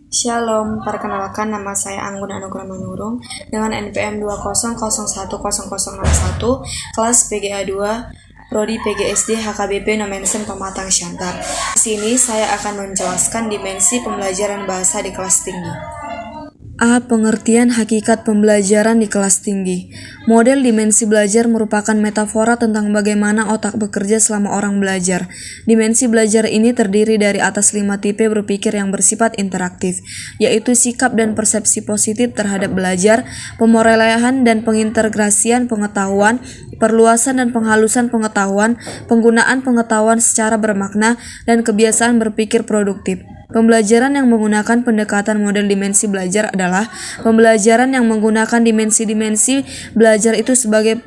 Shalom, perkenalkan nama saya Anggun Anugrah Manurung dengan NPM 20010061 kelas PGA 2 Prodi PGSD HKBP Nomensen Pematang Siantar. Di sini saya akan menjelaskan dimensi pembelajaran bahasa di kelas tinggi. A. Pengertian hakikat pembelajaran di kelas tinggi. Model dimensi belajar merupakan metafora tentang bagaimana otak bekerja selama orang belajar. Dimensi belajar ini terdiri dari atas 5 tipe berpikir yang bersifat interaktif, yaitu sikap dan persepsi positif terhadap belajar, pemorelehan dan pengintegrasian pengetahuan, perluasan dan penghalusan pengetahuan, penggunaan pengetahuan secara bermakna, dan kebiasaan berpikir produktif. Pembelajaran yang menggunakan pendekatan model dimensi belajar adalah pembelajaran yang menggunakan dimensi-dimensi belajar itu sebagai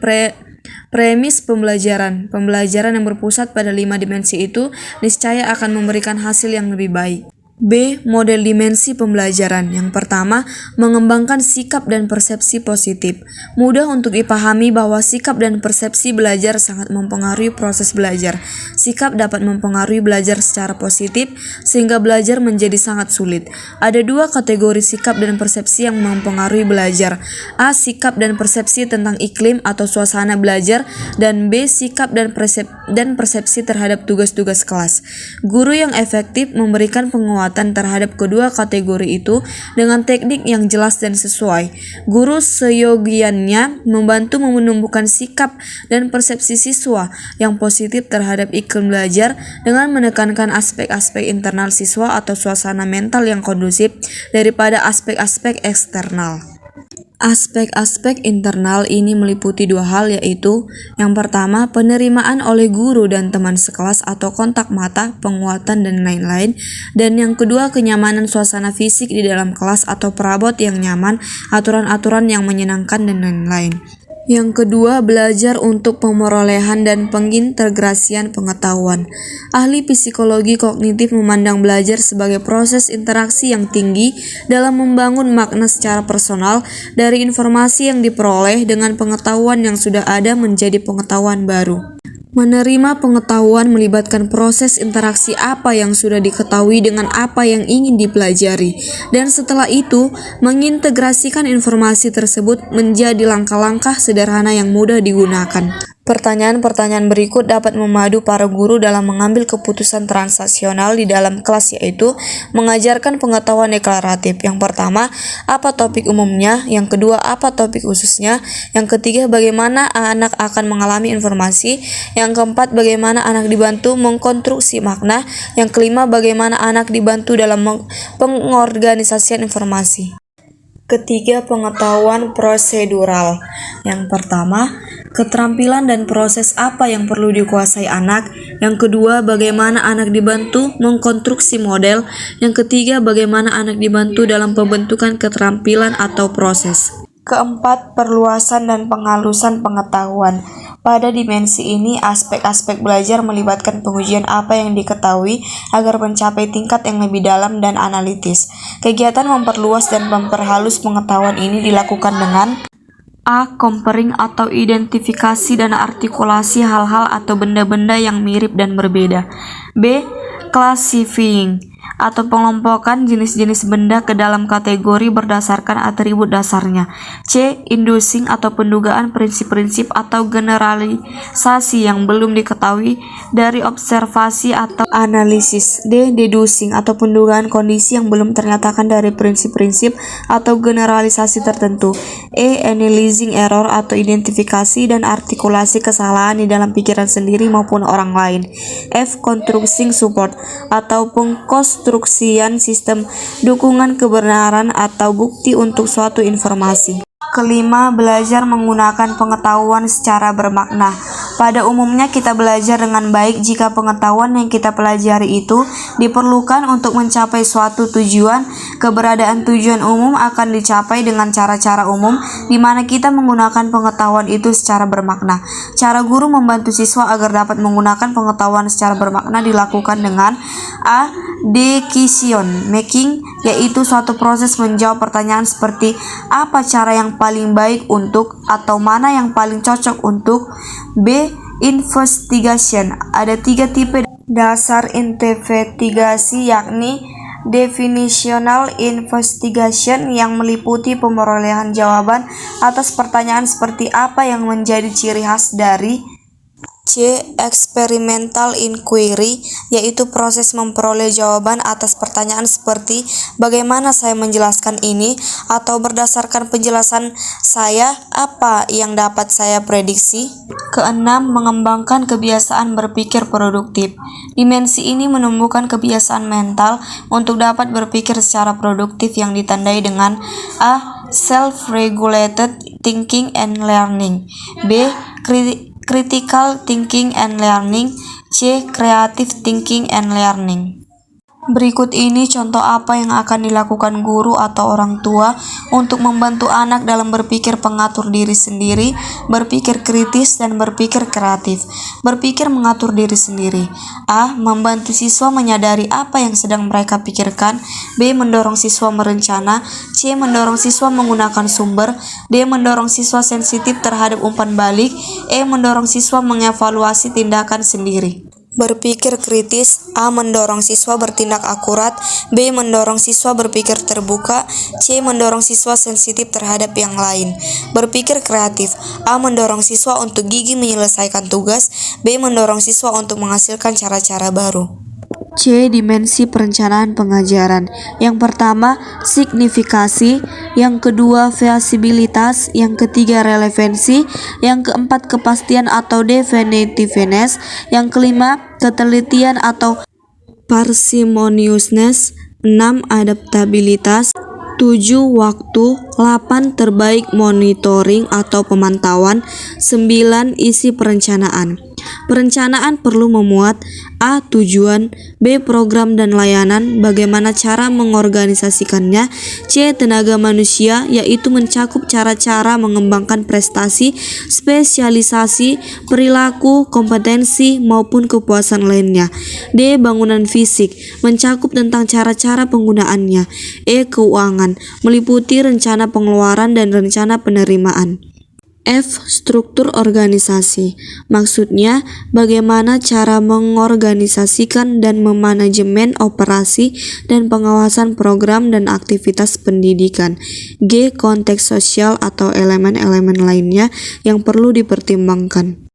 premis pembelajaran. Pembelajaran yang berpusat pada 5 dimensi itu niscaya akan memberikan hasil yang lebih baik. B. Model dimensi pembelajaran. Yang pertama, mengembangkan sikap dan persepsi positif. Mudah untuk dipahami bahwa sikap dan persepsi belajar sangat mempengaruhi proses belajar. Sikap dapat mempengaruhi belajar secara positif, sehingga belajar menjadi sangat sulit. Ada 2 kategori sikap dan persepsi yang mempengaruhi belajar. A. Sikap dan persepsi tentang iklim atau suasana belajar, dan B. Sikap dan persepsi terhadap tugas-tugas kelas. Guru yang efektif memberikan penguatan terhadap kedua kategori itu dengan teknik yang jelas dan sesuai. Guru seyogiannya membantu menumbuhkan sikap dan persepsi siswa yang positif terhadap iklim belajar dengan menekankan aspek-aspek internal siswa atau suasana mental yang kondusif daripada aspek-aspek eksternal. Aspek-aspek internal ini meliputi 2 hal, yaitu yang pertama, penerimaan oleh guru dan teman sekelas atau kontak mata, penguatan, dan lain-lain, dan yang kedua, kenyamanan suasana fisik di dalam kelas atau perabot yang nyaman, aturan-aturan yang menyenangkan, dan lain-lain. Yang kedua, belajar untuk pemerolehan dan pengintegrasian pengetahuan. Ahli psikologi kognitif memandang belajar sebagai proses interaksi yang tinggi dalam membangun makna secara personal dari informasi yang diperoleh dengan pengetahuan yang sudah ada menjadi pengetahuan baru. Menerima pengetahuan melibatkan proses interaksi apa yang sudah diketahui dengan apa yang ingin dipelajari, dan setelah itu mengintegrasikan informasi tersebut menjadi langkah-langkah sederhana yang mudah digunakan. Pertanyaan-pertanyaan berikut dapat memadu para guru dalam mengambil keputusan transaksional di dalam kelas, yaitu mengajarkan pengetahuan deklaratif. Yang pertama, apa topik umumnya? Yang kedua, apa topik khususnya? Yang ketiga, bagaimana anak akan mengalami informasi? Yang keempat, bagaimana anak dibantu mengkonstruksi makna? Yang kelima, bagaimana anak dibantu dalam pengorganisasian informasi? Ketiga, pengetahuan prosedural. Yang pertama, keterampilan dan proses apa yang perlu dikuasai anak. Yang kedua, bagaimana anak dibantu mengkonstruksi model. Yang ketiga, bagaimana anak dibantu dalam pembentukan keterampilan atau proses. Keempat, perluasan dan penghalusan pengetahuan. Pada dimensi ini, aspek-aspek belajar melibatkan pengujian apa yang diketahui agar mencapai tingkat yang lebih dalam dan analitis. Kegiatan memperluas dan memperhalus pengetahuan ini dilakukan dengan A. Comparing atau identifikasi dan artikulasi hal-hal atau benda-benda yang mirip dan berbeda. B. Classifying atau pengelompokan jenis-jenis benda ke dalam kategori berdasarkan atribut dasarnya. C. Inducing atau pendugaan prinsip-prinsip atau generalisasi yang belum diketahui dari observasi atau analisis. D. Deducing atau pendugaan kondisi yang belum ternyatakan dari prinsip-prinsip atau generalisasi tertentu. E. Analyzing error atau identifikasi dan artikulasi kesalahan di dalam pikiran sendiri maupun orang lain. F. Constructing support atau pengkonstruksian sistem dukungan kebenaran atau bukti untuk suatu informasi. Kelima, belajar menggunakan pengetahuan secara bermakna. Pada umumnya kita belajar dengan baik jika pengetahuan yang kita pelajari itu diperlukan untuk mencapai suatu tujuan. Keberadaan tujuan umum akan dicapai dengan cara-cara umum di mana kita menggunakan pengetahuan itu secara bermakna. Cara guru membantu siswa agar dapat menggunakan pengetahuan secara bermakna dilakukan dengan A. Decision making, yaitu suatu proses menjawab pertanyaan seperti apa cara yang paling baik untuk, atau mana yang paling cocok untuk. B. Investigation. Ada 3 tipe dasar investigasi, yakni definitional investigation yang meliputi perolehan jawaban atas pertanyaan seperti apa yang menjadi ciri khas dari. C. Experimental inquiry, yaitu proses memperoleh jawaban atas pertanyaan seperti bagaimana saya menjelaskan ini, atau berdasarkan penjelasan saya, apa yang dapat saya prediksi. Keenam, mengembangkan kebiasaan berpikir produktif. Dimensi ini menumbuhkan kebiasaan mental untuk dapat berpikir secara produktif yang ditandai dengan A. Self-regulated thinking and learning, B. Critical thinking and learning, C. Creative thinking and learning. Berikut ini contoh apa yang akan dilakukan guru atau orang tua untuk membantu anak dalam berpikir pengatur diri sendiri, berpikir kritis, dan berpikir kreatif. Berpikir mengatur diri sendiri. A. Membantu siswa menyadari apa yang sedang mereka pikirkan. B. Mendorong siswa merencana. C. Mendorong siswa menggunakan sumber. D. Mendorong siswa sensitif terhadap umpan balik. E. Mendorong siswa mengevaluasi tindakan sendiri. Berpikir kritis. A. Mendorong siswa bertindak akurat. B. Mendorong siswa berpikir terbuka. C. Mendorong siswa sensitif terhadap yang lain. Berpikir kreatif. A. Mendorong siswa untuk gigih menyelesaikan tugas. B. Mendorong siswa untuk menghasilkan cara-cara baru. C. Dimensi perencanaan pengajaran. Yang pertama, signifikasi. Yang kedua, feasibilitas. Yang ketiga, relevansi. Yang keempat, kepastian atau definitiveness. Yang kelima, ketelitian atau parsimoniousness. 6. Adaptabilitas. 7. Waktu. 8. Terbaik monitoring atau pemantauan. 9. Isi perencanaan. Perencanaan perlu memuat A. Tujuan, B. Program dan layanan, bagaimana cara mengorganisasikannya, C. Tenaga manusia, yaitu mencakup cara-cara mengembangkan prestasi, spesialisasi, perilaku, kompetensi, maupun kepuasan lainnya, D. Bangunan fisik, mencakup tentang cara-cara penggunaannya, E. Keuangan, meliputi rencana pengeluaran dan rencana penerimaan. F. Struktur organisasi, maksudnya bagaimana cara mengorganisasikan dan memanajemen operasi dan pengawasan program dan aktivitas pendidikan. G. Konteks sosial atau elemen-elemen lainnya yang perlu dipertimbangkan.